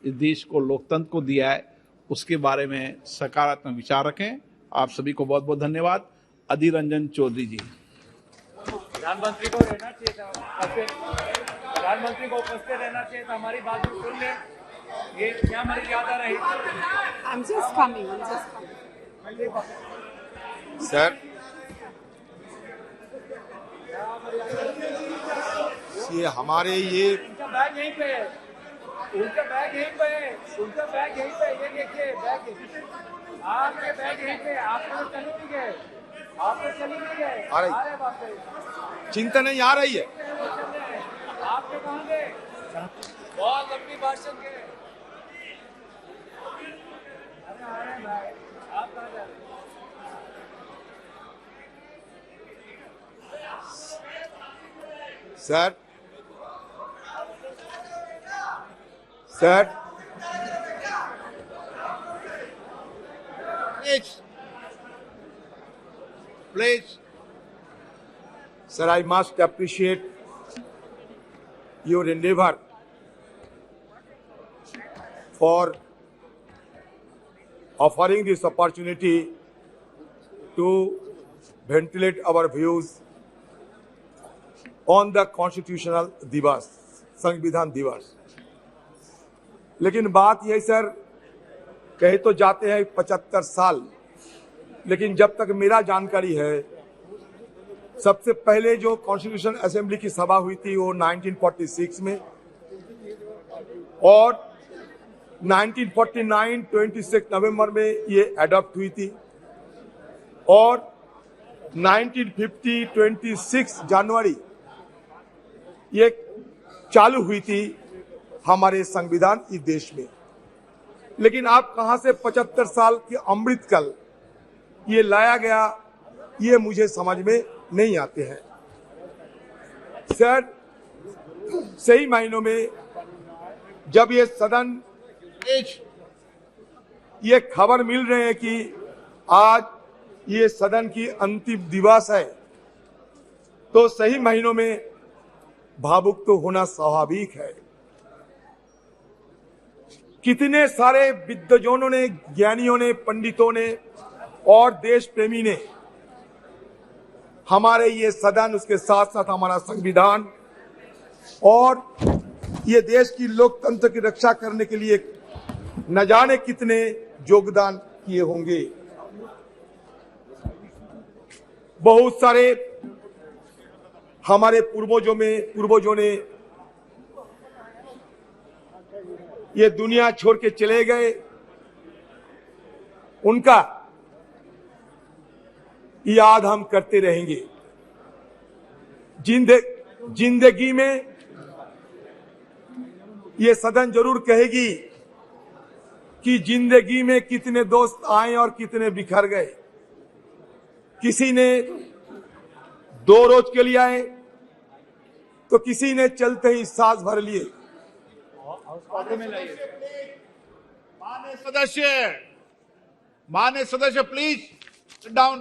इस देश को, लोकतंत्र को दिया है, उसके बारे में सकारात्मक विचार रखें। आप सभी को बहुत बहुत धन्यवाद। अधीर रंजन चौधरी जी। प्रधानमंत्री को रहना चाहिए था, प्रधानमंत्री को उपस्थित रहना चाहिए था, हमारी बात भी सुन ले। ये क्या हमारी ज्यादा रही। I'm just coming. सर, ये हमारे ये उनका बैग यहीं पे है, उनका बैग यहीं पे है, उनका बैग यहीं पे, ये देखिए बैग, आपके बैग यहीं पे, आप तो चली नहीं गए, आप तो चली नहीं गए, आ रही, चिंता नहीं आ रही है, आपके कहाँ गए, बहुत लंबी भाषण के, आ रहे हैं भाई, आप कहाँ जा रहे हैं? Sir, please, sir, I must appreciate your endeavor for offering this opportunity to ventilate our views on the constitutional दिवस, संविधान दिवस। लेकिन बात यही सर, कहे तो जाते हैं 75 साल, लेकिन जब तक मेरा जानकारी है, सबसे पहले जो कॉन्स्टिट्यूशन असेंबली की सभा हुई थी वो 1946 में, और 1949 26 नवंबर में ये अडॉप्ट हुई थी, और 1950 26 जनवरी ये चालू हुई थी हमारे संविधान इस देश में। लेकिन आप कहां से 75 साल की अमृतकाल ये लाया गया, ये मुझे समझ में नहीं आते हैं। सर, सही मायनों में जब ये सदन, ये खबर मिल रहे हैं कि आज ये सदन की अंतिम दिवस है, तो सही महीनों में भावुक तो होना स्वाभाविक है। कितने सारे विद्वजनों ने, ज्ञानियों ने, पंडितों ने और देश प्रेमी ने हमारे ये सदन, उसके साथ साथ हमारा संविधान और ये देश की लोकतंत्र की रक्षा करने के लिए न जाने कितने योगदान किए होंगे। बहुत सारे हमारे पूर्वजों ने ये दुनिया छोड़ के चले गए, उनका याद हम करते रहेंगे। जिंदगी में ये सदन जरूर कहेगी कि जिंदगी में कितने दोस्त आए और कितने बिखर गए। किसी ने 2 रोज के लिए आए, तो किसी ने चलते ही सांस भर लिए। माननीय सदस्य प्लीज सिट डाउन,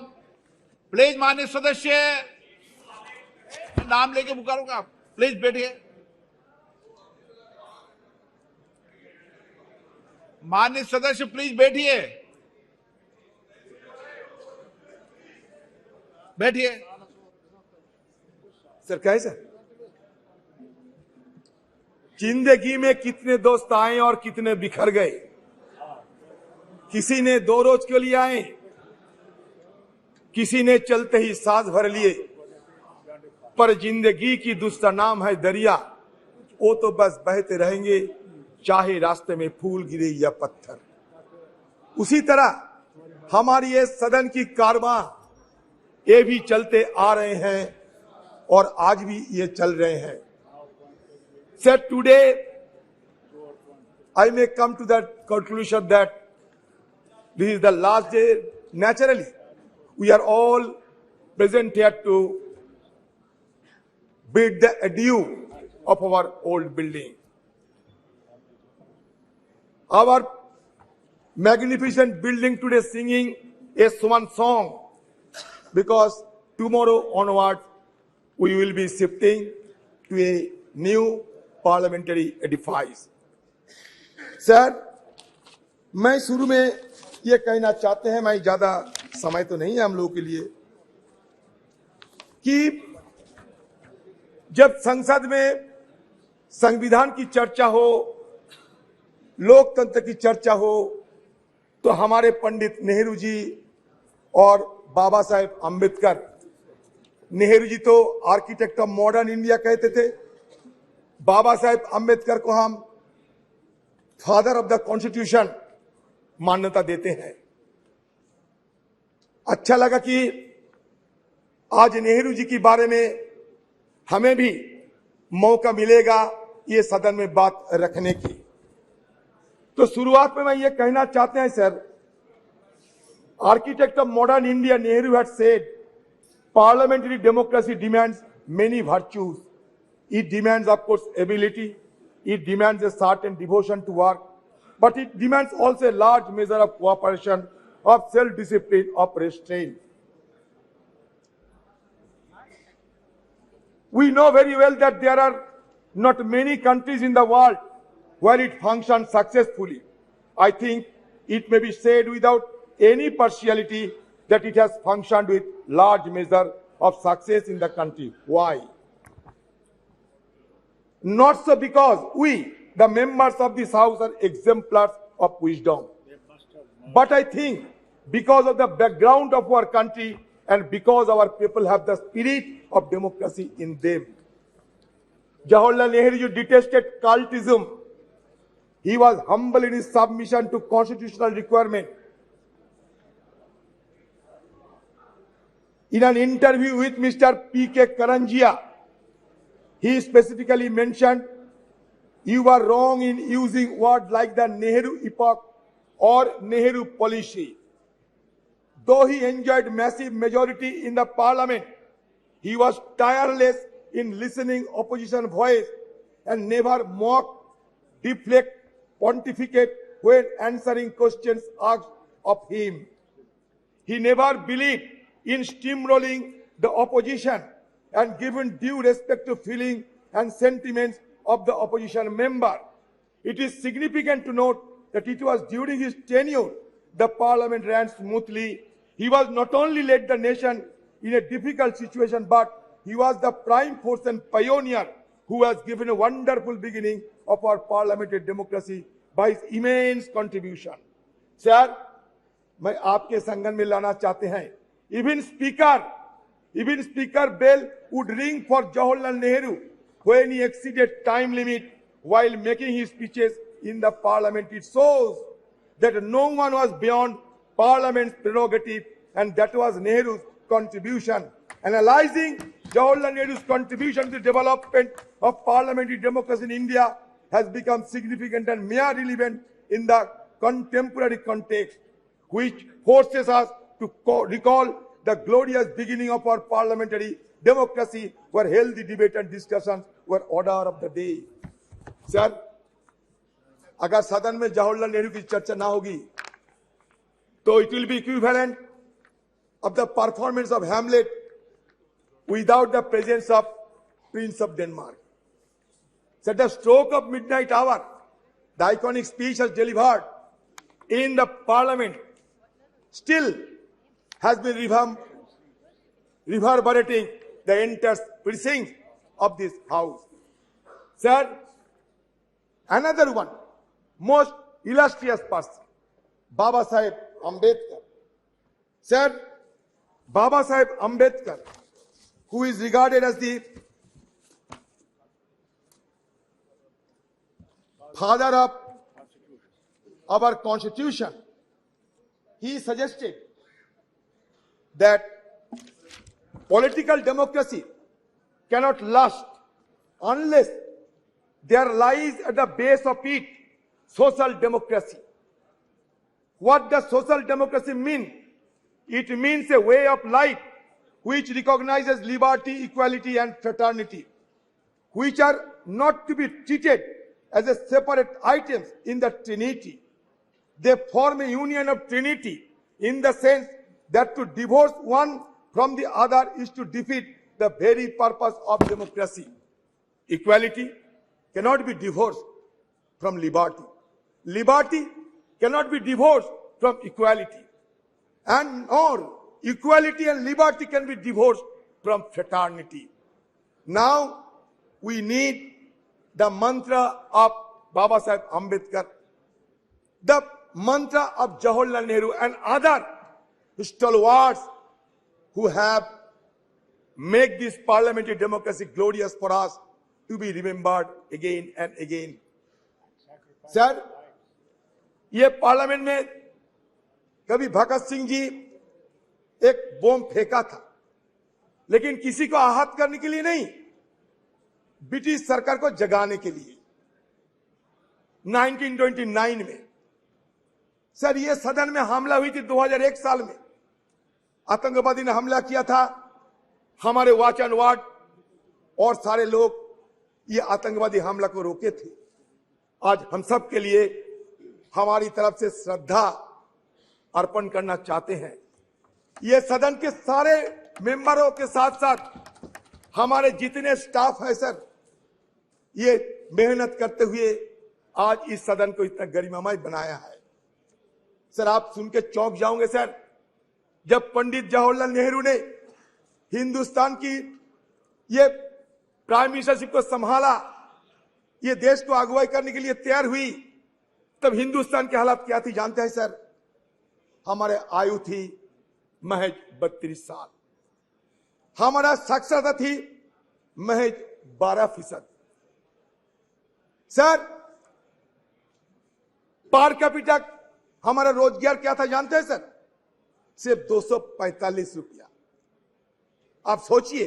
प्लीज। माननीय सदस्य, नाम लेके पुकारूंगा, प्लीज बैठिए। माननीय सदस्य प्लीज बैठिए, बैठिए। सर, कहे सर, जिंदगी में कितने दोस्त आए और कितने बिखर गए। किसी ने 2 रोज के लिए आए, किसी ने चलते ही सांस भर लिए, पर जिंदगी की दूसरा नाम है दरिया, वो तो बस बहते रहेंगे, चाहे रास्ते में फूल गिरे या पत्थर। उसी तरह हमारी ये सदन की कारवां ये भी चलते आ रहे हैं और आज भी ये चल रहे हैं। Sir, today I may come to that conclusion that this is the last day. Naturally, we are all present here to bid the adieu of our old building. Our magnificent building today singing a swan song, because tomorrow onward we will be shifting to a new parliamentary edifice. Sir, मैं शुरू में ये कहना चाहते हैं, मैं ज्यादा समय तो नहीं है हम लोगों के लिए, कि जब संसद में संविधान की चर्चा हो, लोकतंत्र की चर्चा हो, तो हमारे पंडित नेहरू जी और बाबा साहेब अंबेडकर, नेहरू जी तो आर्किटेक्ट ऑफ मॉडर्न इंडिया कहते थे, बाबा साहेब अंबेडकर को हम फादर ऑफ द कॉन्स्टिट्यूशन मान्यता देते हैं। अच्छा लगा कि आज नेहरू जी के बारे में हमें भी मौका मिलेगा ये सदन में बात रखने की। तो शुरुआत में मैं ये कहना चाहते हैं sir, architect of modern India Nehru had said parliamentary democracy demands many virtues. It demands, of course, ability. It demands a certain devotion to work, but it demands also a large measure of cooperation, of self-discipline, of restraint. We know very well that there are not many countries in the world where it functions successfully. I think it may be said without any partiality that it has functioned with large measure of success in the country. Why? Not so because we, the members of this house, are exemplars of wisdom, but I think because of the background of our country and because our people have the spirit of democracy in them. Jawaharlal Nehru detested cultism. He was humble in his submission to constitutional requirement. In an interview with Mr. P.K. Karanjia, he specifically mentioned, "You are wrong in using words like the Nehru epoch or Nehru policy." Though he enjoyed massive majority in the parliament, he was tireless in listening opposition voice and never mocked, deflect, pontificate when answering questions asked of him. He never believed in steamrolling the opposition and given due respect to feeling and sentiments of the opposition member. It is significant to note that it was during his tenure the parliament ran smoothly. He was not only led the nation in a difficult situation, but he was the prime force and pioneer who has given a wonderful beginning of our parliamentary democracy by his immense contribution. Sir, मैं आपके संगन में लाना चाहते हैं, even speaker bell would ring for Jawaharlal Nehru when he exceeded time limit while making his speeches in the parliament. It shows that no one was beyond parliament's prerogative, and that was Nehru's contribution. Analyzing Jawaharlal Nehru's contribution to the development of parliamentary democracy in India has become significant and mere relevant in the contemporary context, which forces us to recall the glorious beginning of our parliamentary democracy, where healthy debate and discussions were order of the day. Sir, अगर सदन में जवाहरलाल नेहरू की चर्चा ना होगी, तो it will be equivalent of the performance of Hamlet without the presence of Prince of Denmark. So at the stroke of midnight hour, the iconic speech has delivered in the parliament still has been reverberating the entire precincts of this house. Sir, another one, most illustrious person, Baba Saheb Ambedkar. Sir, Baba Saheb Ambedkar, who is regarded as the father of our constitution, he suggested that political democracy cannot last unless there lies at the base of it social democracy. What does social democracy mean? It means a way of life which recognizes liberty, equality, and fraternity, which are not to be treated as a separate items in the Trinity. They form a union of Trinity in the sense that to divorce one from the other is to defeat the very purpose of democracy. Equality cannot be divorced from liberty. Liberty cannot be divorced from equality. And or equality and liberty can be divorced from fraternity. Now we need the mantra of Baba Sahib Ambedkar, the mantra of Jawaharlal Nehru and other stalwarts who have made this parliamentary democracy glorious for us to be remembered again and again. Sir, ये parliament में कभी भगत सिंह जी एक बम फेंका था, लेकिन किसी को आहत करने के लिए नहीं, ब्रिटिश सरकार को जगाने के लिए 1929 में। सर, ये सदन में हमला हुई थी 2001 साल में, आतंकवादी ने हमला किया था, हमारे वॉच एंड वार्ड और सारे लोग ये आतंकवादी हमला को रोके थे। आज हम सब के लिए हमारी तरफ से श्रद्धा अर्पण करना चाहते हैं। ये सदन के सारे मेंबरों के साथ साथ हमारे जितने स्टाफ है सर, ये मेहनत करते हुए आज इस सदन को इतना गरिमामय बनाया है। सर, आप सुन के चौंक जाओगे सर, जब पंडित जवाहरलाल नेहरू ने हिंदुस्तान की ये प्राइम मिनिस्टरशिप को संभाला, ये देश को अगुवाई करने के लिए तैयार हुई, तब हिंदुस्तान की हालत क्या थी जानते हैं सर? हमारे आयु थी महज 32 साल, हमारा साक्षरता थी महज 12%। सर, पर कैपिटा हमारा रोजगार क्या था जानते हैं सर? सिर्फ 245 रुपया। आप सोचिए,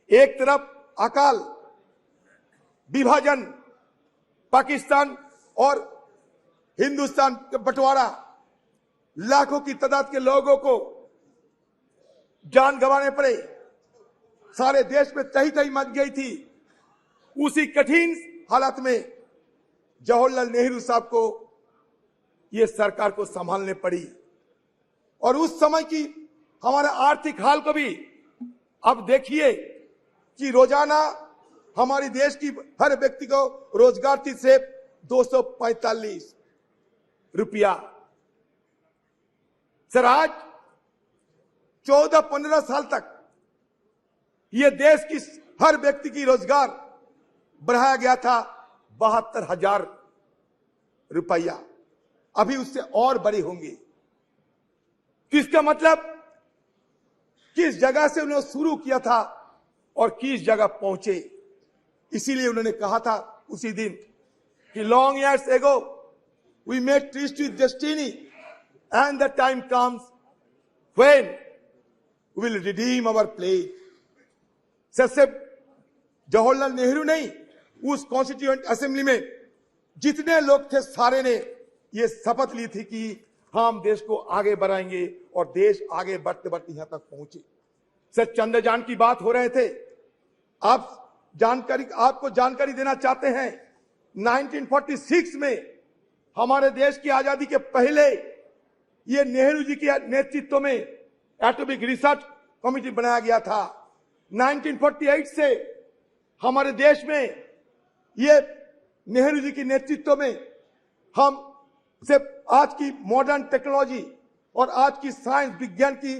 एक तरफ अकाल, विभाजन, पाकिस्तान और हिंदुस्तान का बंटवारा, लाखों की तादाद के लोगों को जान गंवाने पड़े, सारे देश में तही तही मच गई थी। उसी कठिन हालात में जवाहरलाल नेहरू साहब को ये सरकार को संभालने पड़ी, और उस समय की हमारे आर्थिक हाल को भी अब देखिए कि रोजाना हमारी देश की हर व्यक्ति को रोजगार थी सिर्फ 245 रुपया। सर, आज 14-15 साल तक ये देश की हर व्यक्ति की रोजगार बढ़ाया गया था 72,000 रुपया, अभी उससे और बड़ी होंगी। किसका मतलब किस जगह से उन्होंने शुरू किया था और किस जगह पहुंचे। इसीलिए उन्होंने कहा था उसी दिन कि long years ago we made tryst with destiny and the time comes when we will redeem our pledge. सिर्फ जवाहरलाल नेहरू नहीं, उस कॉन्स्टिट्यूएंट असेंबली में जितने लोग थे सारे ने ये शपथ ली थी कि हम देश को आगे बढ़ाएंगे, और देश आगे बढ़ते बढ़ते यहां तक पहुंचे। सर, चंद्रयान की बात हो रहे थे, आपको जानकारी देना चाहते हैं, 1946 में हमारे देश की आजादी के पहले ये नेहरू जी के नेतृत्व में एटॉमिक रिसर्च कमेटी बनाया गया था। 1948 से हमारे देश में ये नेहरू जी के नेतृत्व में हम सिर्फ आज की मॉडर्न टेक्नोलॉजी और आज की साइंस विज्ञान की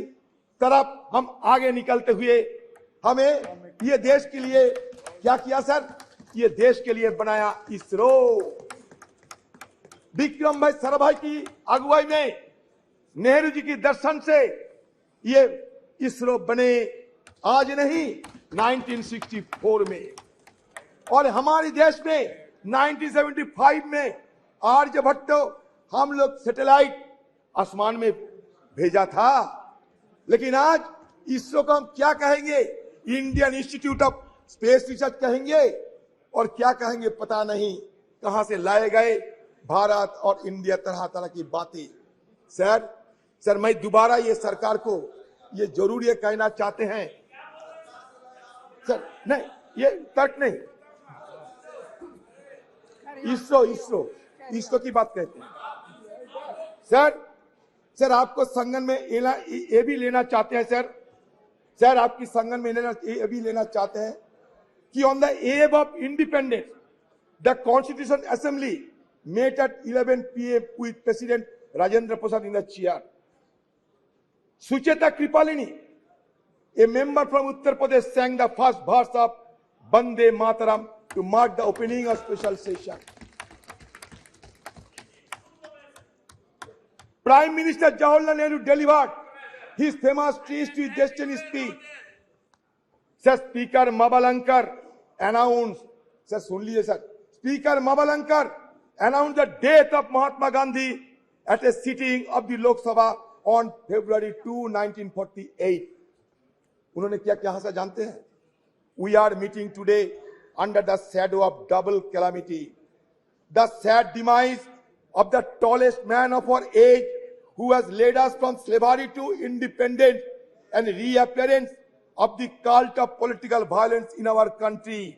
तरफ हम आगे निकलते हुए हमें ये देश के लिए क्या किया सर? ये देश के लिए बनाया इसरो। विक्रम भाई साराभाई की अगुवाई में, नेहरू जी की दर्शन से ये इसरो बने, आज नहीं 1964 में। और हमारे देश में 1975 में आर्यभट्ट हम लोग सैटेलाइट आसमान में भेजा था। लेकिन आज इसरो को हम क्या कहेंगे? Indian institute of space research कहेंगे, और क्या कहेंगे पता नहीं, कहां से लाए गए भारत और इंडिया, तरह तरह की बातें। सर मैं दोबारा ये सरकार को ये जरूर ये कहना चाहते हैं सर, नहीं ये तर्क नहीं, इसरो की बात कहते हैं। सर आपको संगठन में ये भी लेना चाहते हैं सर आपकी संगठन में ये भी लेना चाहते हैं कि on the above of independence the constitution assembly met at 11 p.m. with President Rajendra Prasad in the chair. Sucheta Kripalini, a member from Uttar Pradesh, sang the first verse of Bande Mataram to mark the opening of special session. Prime Minister Jawaharlal Nehru delivered his famous Trees to Destiny speech. Sir, Speaker Mabalankar announced, sir, सुन लीजिए sir, Speaker Mabalankar announced the death of Mahatma Gandhi at a sitting of the Lok Sabha on February 2, 1948. उन्होंने क्या कहा था जानते हैं? We are meeting today under the shadow of double calamity. The sad demise of the tallest man of our age, who has led us from slavery to independence, and reappearance of the cult of political violence in our country.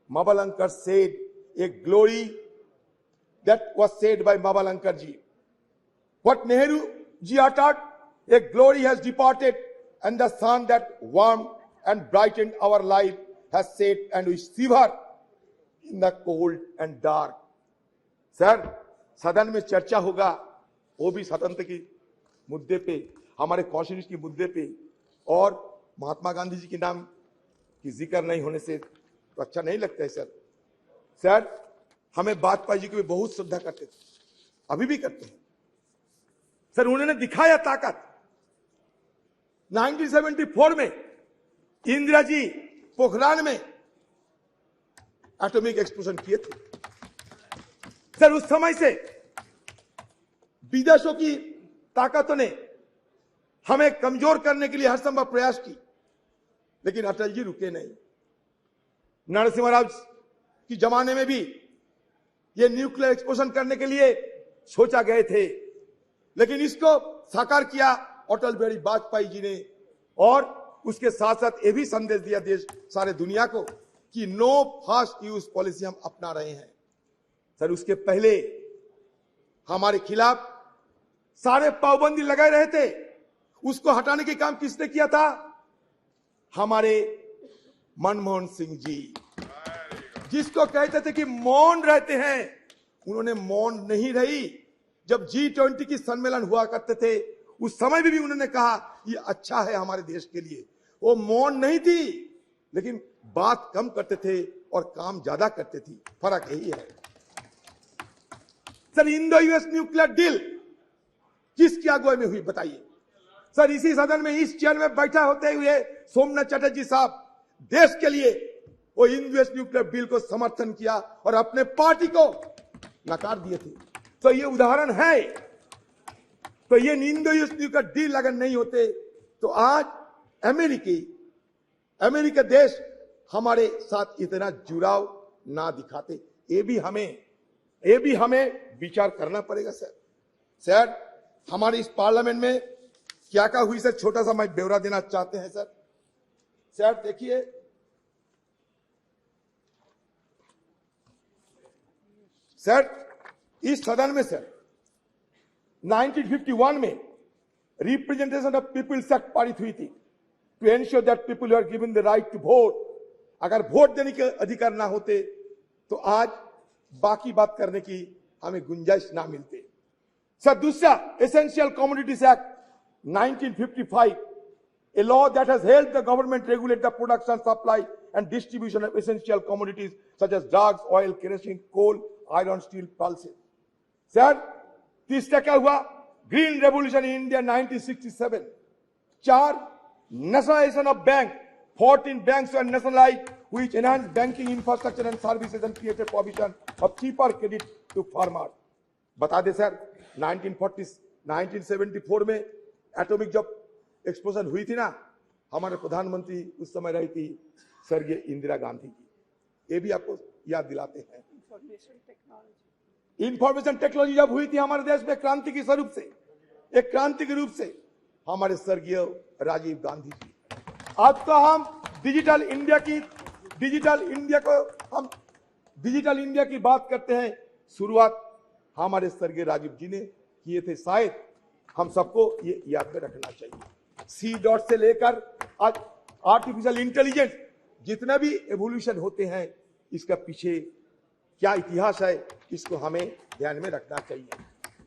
Mabalankar said, a glory that was said by Mabalankar ji. What Nehru ji uttered, a glory has departed, and the sun that warmed and brightened our life has set, and we shiver in the cold and dark. Sir, सदन में चर्चा होगा, वो भी स्वतंत्र की मुद्दे पे, हमारे कॉन्स्टिट्यूशन की मुद्दे पे, और महात्मा गांधी जी के नाम की जिक्र नहीं होने से तो अच्छा नहीं लगता है सर। सर, हमें वाजपेयी जी को भी बहुत श्रद्धा करते थे, अभी भी करते हैं। सर, उन्होंने दिखाया ताकत। 1974 में इंदिरा जी पोखरान में एटॉमिक एक्सप्लोजन किए थे। सर, उस समय से विदेशों की ताकतों ने हमें कमजोर करने के लिए हर संभव प्रयास की, लेकिन अटल जी रुके नहीं। नरसिम्हा राव की जमाने में भी ये न्यूक्लियर एक्सप्लोजन करने के लिए सोचा गए थे, लेकिन इसको साकार किया अटल बिहारी वाजपेयी जी ने, और उसके साथ साथ ये भी संदेश दिया देश सारे दुनिया को कि नो फास्ट यूज पॉलिसी हम अपना रहे हैं। सर, उसके पहले हमारे खिलाफ सारे पाबंदी लगाए रहे थे, उसको हटाने के काम किसने किया था? हमारे मनमोहन सिंह जी, जिसको कहते थे कि मौन रहते हैं, उन्होंने मौन नहीं रही। जब G20 की सम्मेलन हुआ करते थे, उस समय भी उन्होंने कहा ये अच्छा है हमारे देश के लिए। वो मौन नहीं थी, लेकिन बात कम करते थे और काम ज्यादा करते थी। फर्क यही है। Sir, Indo US nuclear deal किसकी अगुवाई में हुई बताइए? सर, इसी सदन में इस चेयर में बैठा होते हुए सोमनाथ चटर्जी साहब देश के लिए वो इंडो यूएस न्यूक्लियर डील को समर्थन किया और अपने पार्टी को नकार दिए थे। तो ये उदाहरण है। तो ये इंडो यूएस न्यूक्लियर डील अगर नहीं होते तो आज अमेरिका देश हमारे साथ इतना जुड़ाव ना दिखाते। ये भी हमें विचार करना पड़ेगा सर। सर, हमारे इस पार्लियामेंट में क्या क्या हुई सर, छोटा सा मैं ब्यौरा देना चाहते हैं सर। सर देखिए, सर इस सदन में सर 1951 में रिप्रेजेंटेशन ऑफ पीपल्स एक्ट पारित हुई थी, to ensure that people are given the right to vote. अगर वोट देने के अधिकार ना होते तो आज बाकी बात करने की हमें गुंजाइश ना मिलती। सर, दूसरा essential commodities act 1955, a law that has helped the government regulate the production, supply and distribution of essential commodities such as drugs, oil, kerosene, coal, iron, steel, pulses. Sir, तीसरा क्या हुआ? Green revolution in India 1967। 4, nationalization of bank. 14 banks were nationalized, which enhanced banking infrastructure and services and created provision of cheaper credit to farmers. बता दे sir, 1974 में atomic जब explosion हुई थी ना, हमारे प्रधानमंत्री उस समय रही थी स्वर्गीय इंदिरा गांधी जी। ये भी आपको याद दिलाते हैं। इंफॉर्मेशन टेक्नोलॉजी जब हुई थी हमारे देश में क्रांति के स्वरूप से, एक क्रांति के रूप से, हमारे स्वर्गीय राजीव गांधी जी। आज तो हम डिजिटल इंडिया की बात करते हैं। शुरुआत हमारे स्वर्गीय राजीव जी ने किए थे। शायद हम सबको ये याद में रखना चाहिए। C.डॉट से लेकर आज आर्टिफिशियल इंटेलिजेंस, जितना भी एवोल्यूशन होते हैं, इसका पीछे क्या इतिहास है, इसको हमें ध्यान में रखना चाहिए।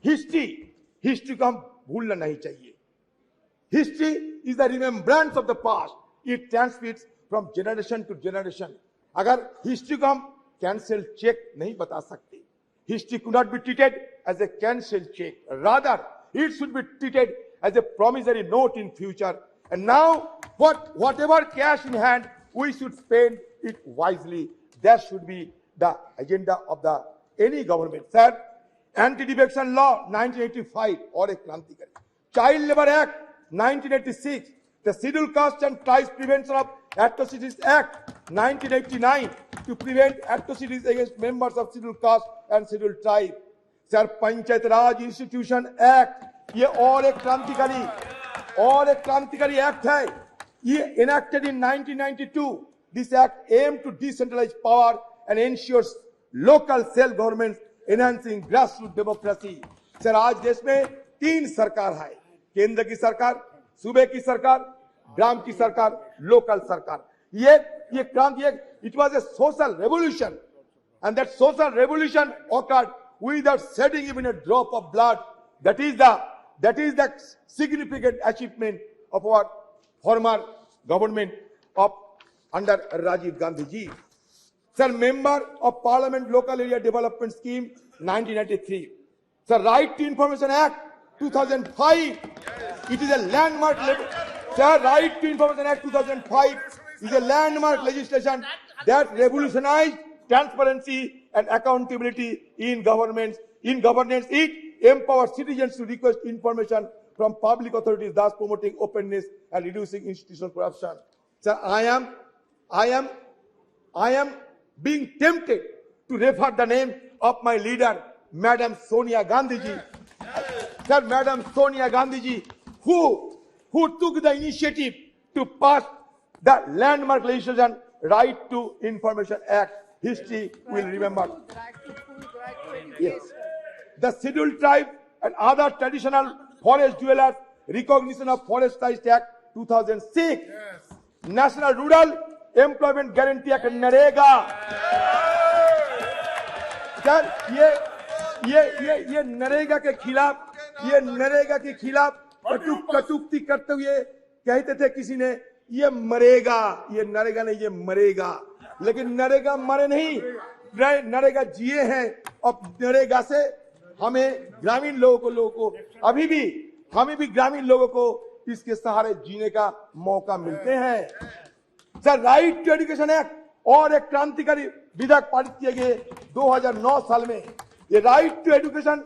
हिस्ट्री को हम भूलना नहीं चाहिए। History is the remembrance of the past, it transmits from generation to generation. अगर हिस्ट्री को हम कैंसिल चेक नहीं बता सकते, history could not be treated as a cancel cheque, rather it should be treated as a promissory note in future. And now whatever cash in hand, we should spend it wisely. That should be the agenda of the any government. Sir, Anti-Defection Law 1985 और एक क्रांतिकारी, Child Labor Act 1986, the Scheduled Caste and Tribes Prevention of Atrocities Act 1989 to prevent atrocities against members of Scheduled Caste and Scheduled Tribe. Sir, Panchayat Raj Institution Act, ये और एक क्रांतिकारी act है। ये enacted in 1992. This act aimed to decentralize power and ensures local self-government, enhancing grassroots democracy. Sir, आज देश में 3 सरकार है, केंद्र की सरकार, सूबे की सरकार, ग्राम की सरकार, लोकल सरकार। ये क्रांति, it was a social revolution, and that social revolution occurred without shedding even a drop of blood. That is the significant achievement of our former government of under Rajiv Gandhi ji. Sir, Member of Parliament Local Area Development Scheme 1993. Sir, Right to Information Act 2005. It is a landmark. Sir, Right to Information Act 2005 is a landmark legislation that revolutionized transparency and accountability in governance. It empowers citizens to request information from public authorities, thus promoting openness and reducing institutional corruption. Sir, I am being tempted to refer the name of my leader, Madam Sonia Gandhi ji. Sir, Madam Sonia Gandhi ji, who took the initiative to pass the landmark legislation, Right to Information Act. History will remember. Right to food, right to education. Yes. The Scheduled Tribe and other traditional forest dwellers, recognition of Forest Rights Act 2006. Yes. National Rural Employment Guarantee Act NREGA. Sir, ये नरेगा के खिलाफ कटुक्ति करते हुए कहते थे किसी ने, ये मरेगा, ये नरेगा नहीं, ये मरेगा। लेकिन नरेगा मरे नहीं, नरेगा जिए हैं। और नरेगा से हमें ग्रामीण लोगों को हमें भी ग्रामीण लोगों को इसके सहारे जीने का मौका मिलते हैं। Sir, right to education act और एक क्रांतिकारी विधेयक पारित किए गए 2009 साल में। ये राइट टू एजुकेशन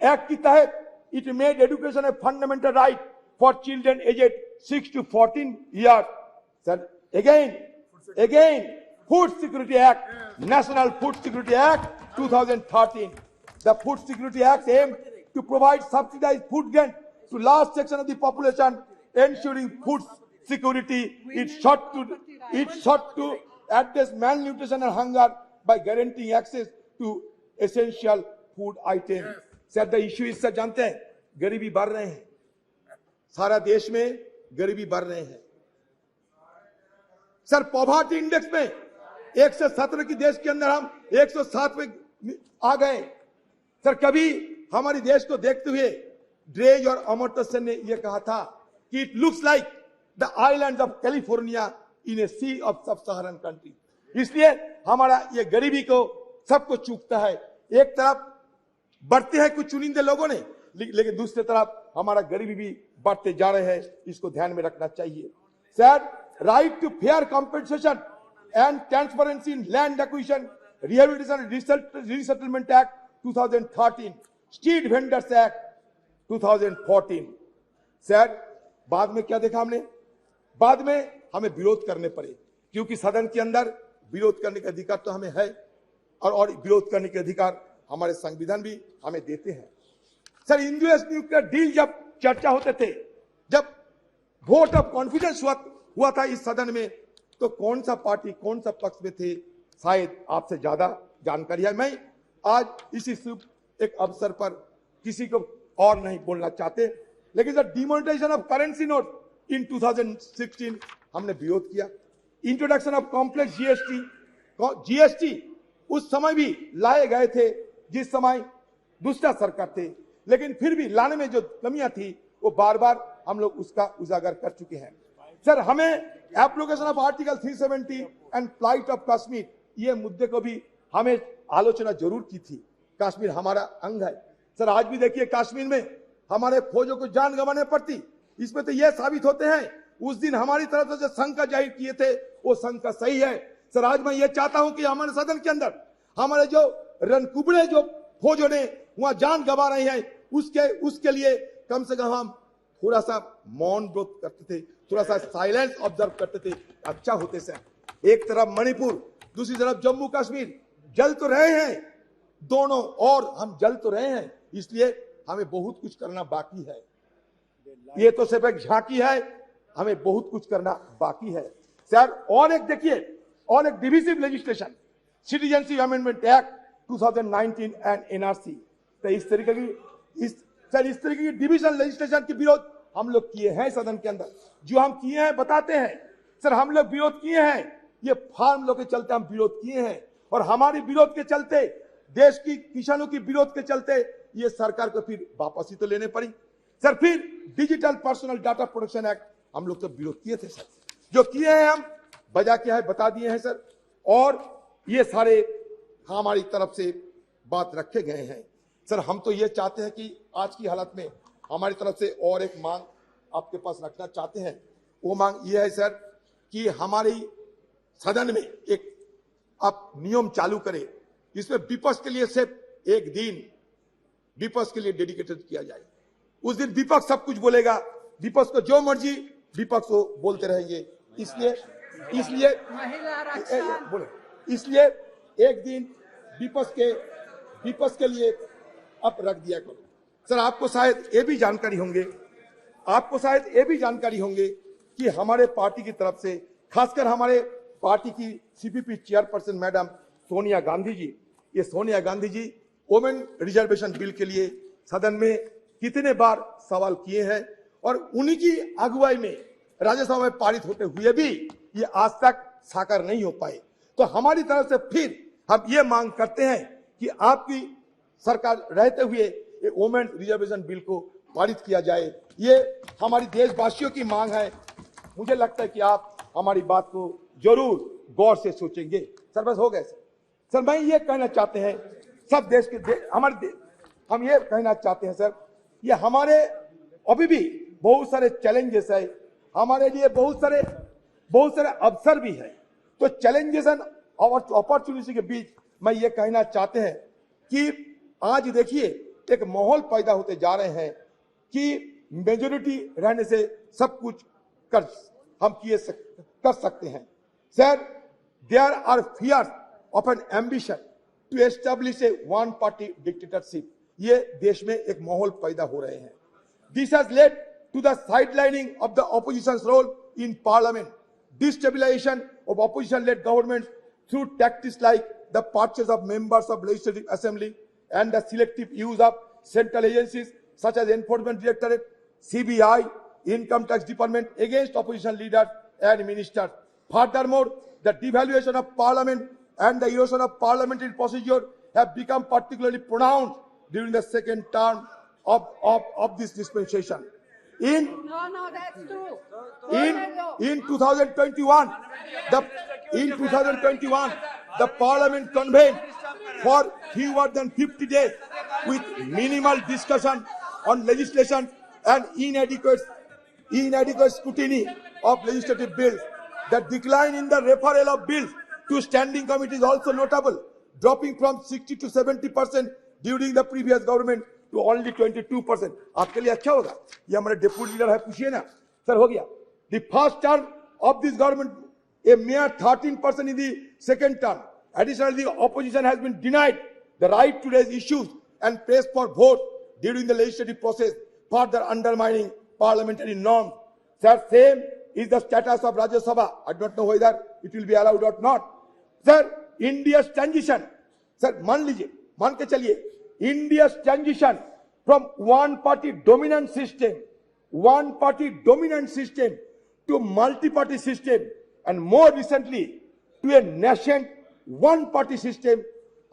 एक्ट के तहत it made education a fundamental right for children aged 6 to 14 years. Sir, again, Food Security Act, National Food Security Act 2013. The Food Security Act aimed to provide subsidized food grant to large section of the population, ensuring food security. It sought to address malnutrition and hunger by guaranteeing access to essential food items. Sir, the issue is, sir, जानते हैं, गरीबी बढ़ रहे हैं, सारा देश में गरीबी बढ़ रहे हैं। सर, पॉवर्टी इंडेक्स में 117 की देश के अंदर हम 107 में आ गए। सर, कभी हमारे देश को देखते हुए ड्रेज और अमर्त्य सेन ने यह कहा था कि it looks like the islands of California in a sea of sub Saharan country. इसलिए हमारा ये गरीबी को सबको चूकता है। एक तरफ बढ़ते हैं कुछ चुनिंदे लोगों ने, लेकिन दूसरी तरफ हमारा गरीबी भी बढ़ते जा रहे हैं। इसको ध्यान में रखना चाहिए। Sir, right to fair compensation and transparency in land acquisition, rehabilitation resettlement act 2013, street vendors act 2014। Sir, बाद में क्या देखा हमने? बाद में हमें विरोध करने पड़े, क्योंकि सदन के अंदर विरोध करने का अधिकार तो हमें है, और विरोध करने के अधिकार हमारे संविधान भी हमें देते हैं। सर, इंडो-यूएस न्यूक्लियर डील जब चर्चा होते थे, जब वोट ऑफ कॉन्फिडेंस हुआ था इस सदन में, तो कौन सा पार्टी कौन सा पक्ष में थे, शायद आपसे ज्यादा जानकारी है। मैं आज इसी शुभ एक अवसर पर किसी को और नहीं बोलना चाहते, लेकिन sir, demonetization of currency note in 2016 हमने विरोध किया। इंट्रोडक्शन ऑफ कॉम्प्लेक्स जीएसटी उस समय भी लाए गए थे जिस समय दूसरा सरकार थे, लेकिन फिर भी लाने में जो कमियां थी वो बार बार हम लोग उसका उजागर कर चुके हैं। सर, हमें application of article 370 and flight of Kashmir, ये मुद्दे को भी हमें आलोचना जरूर की थी। कश्मीर हमारा अंग है। सर, आज भी देखिए कश्मीर में हमारे फौजों को जान गंवाने पड़ती, इसमें तो यह साबित होते हैं उस दिन हमारी तरफ से जो शंका जाहिर किए थे वो शंका सही है। सर, आज मैं ये चाहता हूं कि हमारे सदन के अंदर हमारे जो रणकुबड़े जो फौजों ने वहां जान गंवा रहे हैं उसके लिए कम से कम हम थोड़ा सा मौन व्रत करते थे, थोड़ा सा साइलेंस ऑब्जर्व करते थे, अच्छा होते सर। एक तरफ मणिपुर, दूसरी तरफ जम्मू कश्मीर जल तो रहे हैं दोनों, और हम जल तो रहे हैं, इसलिए हमें बहुत कुछ करना बाकी है। ये तो सिर्फ एक झांकी है, हमें बहुत कुछ करना बाकी है सर। और एक देखिए, और एक divisive legislation, citizenship amendment act 2019 and NRC, तो इस तरीके की डिविजन लेजिस्लेशन के विरोध हम लोग किए हैं सदन के अंदर। जो हम किए हैं बताते हैं सर, हम लोग विरोध किए हैं, ये फार्म लोग के चलते हम विरोध किए हैं, और हमारे विरोध के चलते, देश की किसानों की विरोध के चलते ये सरकार को फिर वापसी तो लेने पड़ी सर। फिर digital personal data protection act हम लोग तो विरोध किए थे सर। जो किए हैं हम वजह क्या है बता दिए हैं सर, और ये सारे हमारी तरफ से बात रखे गए हैं सर। हम तो ये चाहते हैं कि आज की हालत में हमारी तरफ से और एक मांग आपके पास रखना चाहते हैं। वो मांग ये है सर कि हमारी सदन में एक आप नियम चालू करें, इसमें विपक्ष के लिए सिर्फ एक दिन विपक्ष के लिए डेडिकेटेड किया जाए। उस दिन विपक्ष सब कुछ बोलेगा, विपक्ष को जो मर्जी विपक्ष को बोलते रहेंगे, इसलिए एक दिन विपक्ष के लिए अब रख दिया करो सर। आपको शायद ये भी जानकारी होंगे कि हमारे पार्टी की तरफ से, खासकर हमारे पार्टी की CPP chairperson madam Sonia Gandhi ji, ये Sonia Gandhi ji women reservation bill के लिए सदन में कितने बार सवाल किए हैं, और उन्हीं की अगुवाई में राज्यसभा में पारित होते हुए भी ये आज तक साकार नहीं हो पाए। तो हमारी तरफ से फिर हम ये मांग करते हैं कि आपकी सरकार रहते हुए ये वोमेन रिजर्वेशन बिल को पारित किया जाए। ये हमारी देशवासियों की मांग है। मुझे लगता है कि आप हमारी बात को जरूर गौर से सोचेंगे सर। बस हो गए सर। मैं ये कहना चाहते हैं सब देश के हम ये कहना चाहते हैं सर, ये हमारे अभी भी बहुत सारे चैलेंजेस है, हमारे लिए बहुत सारे अवसर भी है। तो चैलेंजेस एंड अपॉर्चुनिटी के बीच मैं ये कहना चाहते हैं कि आज देखिए एक माहौल पैदा होते जा रहे हैं कि मेजोरिटी रहने से सब कुछ कर सकते हैं sir. There are fears of an ambition to establish a one party dictatorship, ये देश में एक माहौल पैदा हो रहे हैं। This has led to the sidelining of the opposition's role in parliament, destabilization of opposition led government through tactics like the purchase of members of legislative assembly and the selective use of central agencies such as Enforcement Directorate, CBI, Income Tax Department against opposition leaders and ministers. Furthermore, the devaluation of parliament and the erosion of parliamentary procedure have become particularly pronounced during the second term of this dispensation. No, that's true. In 2021, the parliament convened for fewer than 50 days with minimal discussion on legislation and inadequate scrutiny of legislative bills. The decline in the referral of bills to standing committee is also notable, dropping from 60 to 70% during the previous government to only 22%. आपके लिए अच्छा होगा, ये हमारे deputy leader है, पूछिए ना sir. हो गया the first term of this government, a mere 13% in the second term. Additionally, the opposition has been denied the right to raise issues and press for vote during the legislative process, further undermining parliamentary norms. Sir, same is the status of Rajya Sabha. I don't know whether it will be allowed or not. Sir, India's transition, sir, मान के चलिए, India's transition from one-party dominant system to multi-party system, and more recently to a nascent one-party system.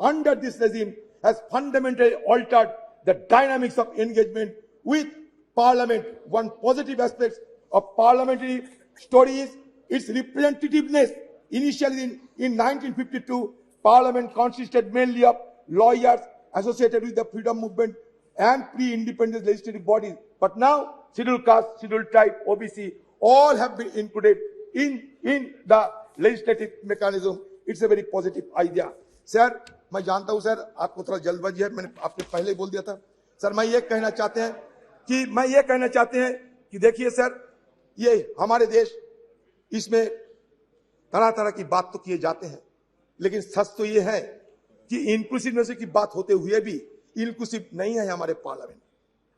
Under this regime, has fundamentally altered the dynamics of engagement with Parliament. One positive aspect of parliamentary story is its representativeness. Initially in 1952, Parliament consisted mainly of lawyers associated with the freedom movement and pre-independence legislative bodies. But now, scheduled caste, scheduled tribe, OBC, all have been included in the legislative mechanism. It's a very positive idea. Sir, मैं जानता हूं sir, आपको थोड़ा जल्दबाजी है, मैंने आपके पहले बोल दिया था। सर, मैं ये कहना चाहते हैं कि देखिए सर, ये हमारे देश, इसमें तरह तरह की बात तो किए जाते हैं, लेकिन सच तो ये है कि इंक्लूसिवनेस की बात होते हुए भी इंक्लूसिव नहीं है हमारे पार्लियामेंट।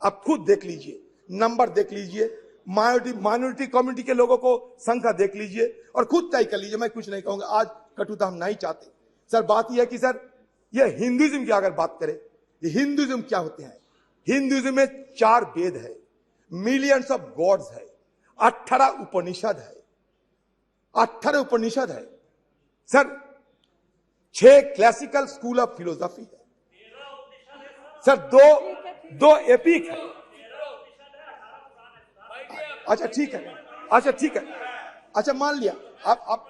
आप खुद देख लीजिए, नंबर देख लीजिए, माइनॉरिटी कम्युनिटी के लोगों को संख्या देख लीजिए और खुद तय कर लीजिए। मैं कुछ नहीं कहूंगा, आज कटुता हम नहीं चाहते। सर, बात यह है कि सर, ये हिंदुइज्म की अगर बात करें, ये हिंदुइज्म क्या होते हैं? हिंदुइज्म में 4 वेद है, मिलियंस ऑफ गॉड्स है, 18 उपनिषद है, 18 उपनिषद है sir, 6 classical school of philosophy है सर, 2 एपिक है। अच्छा ठीक है, अच्छा मान लिया आप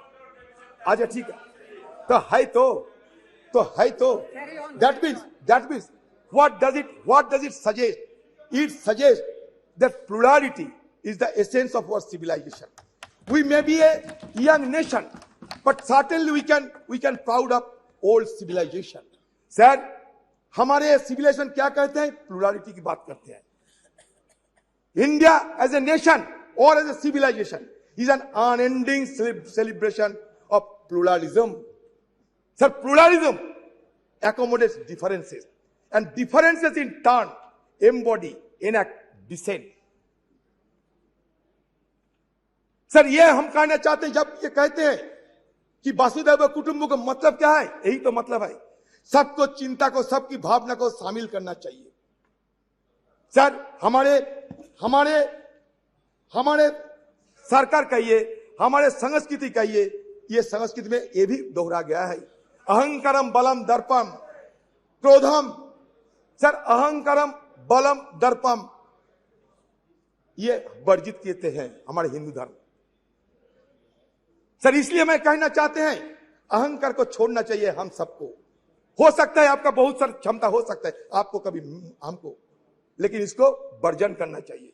अच्छा ठीक है, तो है तो that means what does it suggest? It suggests that plurality is the essence of our civilization. We may be a young nation, but certainly we can proud of old civilization. Sir, हमारे civilization क्या कहते हैं? Plurality की बात करते हैं। India as a nation or as a civilization is an unending celebration of pluralism. Sir, pluralism accommodates differences, and differences in turn embody, enact dissent. Sir, ये हम कहना चाहते हैं, जब ये कहते हैं कि वसुधैव कुटुंबकम का मतलब क्या है? यही तो मतलब है, सबको चिंता को, सबकी भावना को शामिल करना चाहिए। सर, हमारे सरकार कहिए, हमारे संस्कृति कहिए, ये संस्कृति में ये भी दोहरा गया है, अहंकारम बलम दर्पम क्रोधम। सर, अहंकारम बलम दर्पम ये वर्जित किए हैं हमारे हिंदू धर्म। सर, इसलिए मैं कहना चाहते हैं, अहंकार को छोड़ना चाहिए हम सबको। हो सकता है आपका बहुत सारी क्षमता हो सकता है, आपको कभी हमको, लेकिन इसको वर्जन करना चाहिए।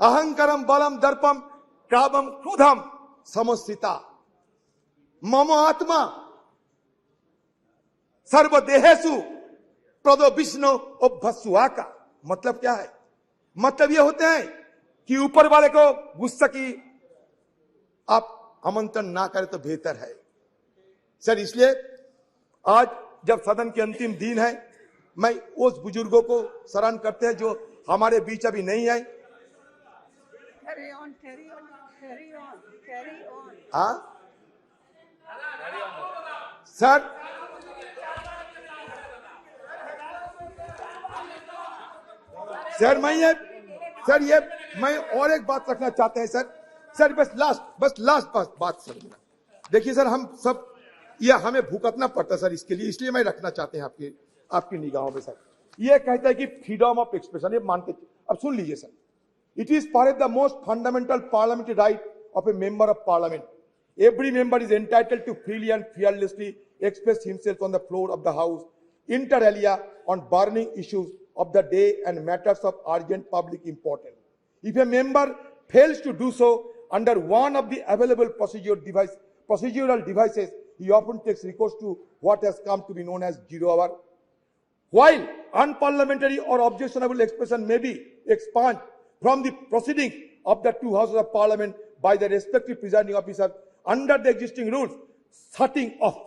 अहंकारम बलम दर्पम कामम क्रोधम समस्थिता मम आत्मा सर्वदेहेषु प्रदो विष्णु अभ्यसुआ का मतलब क्या है? मतलब ये होते हैं कि ऊपर वाले को गुस्सा की आप आमंत्रण ना करें तो बेहतर है। सर, इसलिए आज जब सदन के अंतिम दिन है, मैं उस बुजुर्गों को स्मरण करते हैं जो हमारे बीच अभी नहीं आए। Carry on. हाँ सर, मैं और एक बात रखना चाहते हैं सर, बस लास्ट बात सर। देखिए सर, हम सब ये हमें भुगतना पड़ता है सर इसके लिए, इसलिए मैं रखना चाहते हैं आपकी निगाहों में सर। ये कहता है कि फ्रीडम ऑफ एक्सप्रेशन, ये मानते, अब सुन लीजिए sir, it is part of the most fundamental parliamentary right of A member of parliament. Every member is entitled to freely and fearlessly express himself on the floor of the House, inter alia, on burning issues of the day and matters of urgent public importance. If a member fails to do so under one of the available procedural devices, he often takes recourse to what has come to be known as zero hour. While unparliamentary or objectionable expression may be expunged from the proceedings of the two houses of parliament by the respective presiding officer under the existing rules, shutting off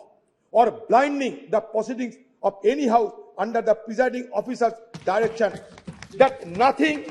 or blinding the proceedings of any house under the presiding officer's direction, that nothing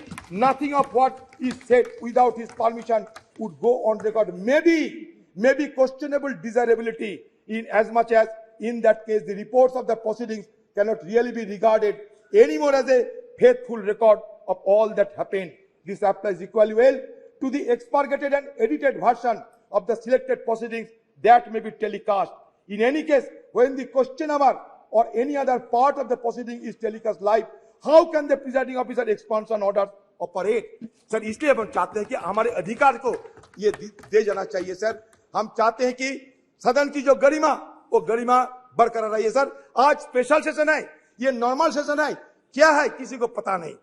of what is said without his permission would go on record, may be questionable desirability, in as much as in that case the reports of the proceedings cannot really be regarded anymore as a faithful record of all that happened. This applies equally well to the expurgated and edited version of the selected proceedings that may be telecast. In any case, when the question hour or any other part of the proceeding is telecast live, how can the presiding officer expansion order operate? Sir इसलिए हम चाहते हैं कि हमारे अधिकार को ये दे जाना चाहिए सर। हम चाहते हैं कि सदन की जो गरिमा वो गरिमा बरकरार रही है। सर आज स्पेशल सेशन है, ये नॉर्मल सेशन है, क्या है किसी को पता नहीं।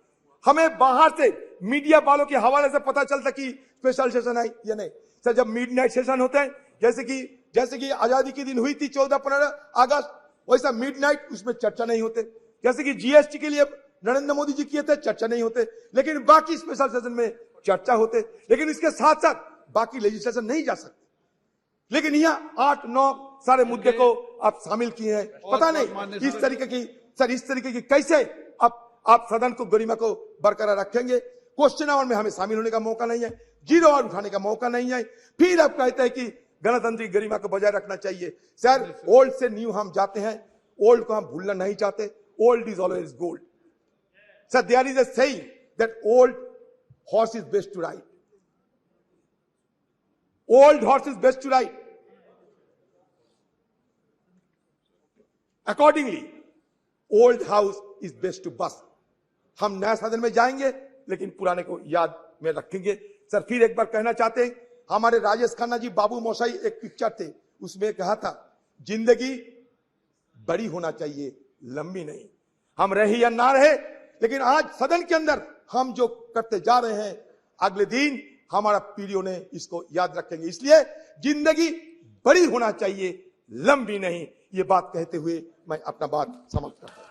हमें बाहर से मीडिया वालों के हवाले से पता चलता कि स्पेशल सेशन है या नहीं। सर जब मिडनाइट सेशन होते हैं, जैसे कि आजादी के दिन हुई थी 14-15 अगस्त, वैसा मिडनाइट उसमें चर्चा नहीं होते। जैसे कि जीएसटी के लिए नरेंद्र मोदी जी किए थे, चर्चा नहीं होते, लेकिन बाकी स्पेशल सेशन में चर्चा होते। लेकिन इसके साथ साथ बाकी लेजिस्लेशन नहीं जा सकते। लेकिन यहाँ 8-9 सारे मुद्दे को आप शामिल किए हैं। पता नहीं इस तरीके की कैसे आप सदन को गरिमा को बरकरार रखेंगे। क्वेश्चन आवर में हमें शामिल होने का मौका नहीं है, 0 आवर उठाने का मौका नहीं है। फिर आप कहते हैं कि गणतंत्र गरिमा को बजाय रखना चाहिए। सर ओल्ड से न्यू हम जाते हैं, ओल्ड को हम भूलना नहीं चाहते। Old is always gold. Sir there is a saying that old horse is best to ride. Old horse is best to ride. Accordingly old house is best to बस। हम नया सदन में जाएंगे लेकिन पुराने को याद में रखेंगे। सर फिर एक बार कहना चाहते हैं, हमारे राजेश खन्ना जी बाबू मोशाई एक पिक्चर थे, उसमें कहा था जिंदगी बड़ी होना चाहिए, लंबी नहीं। हम रहे या ना रहे, लेकिन आज सदन के अंदर हम जो करते जा रहे हैं, अगले दिन हमारा पीढ़ियों ने इसको याद रखेंगे। इसलिए जिंदगी बड़ी होना चाहिए, लंबी नहीं। ये बात कहते हुए मैं अपना बात समाप्त करता हूं।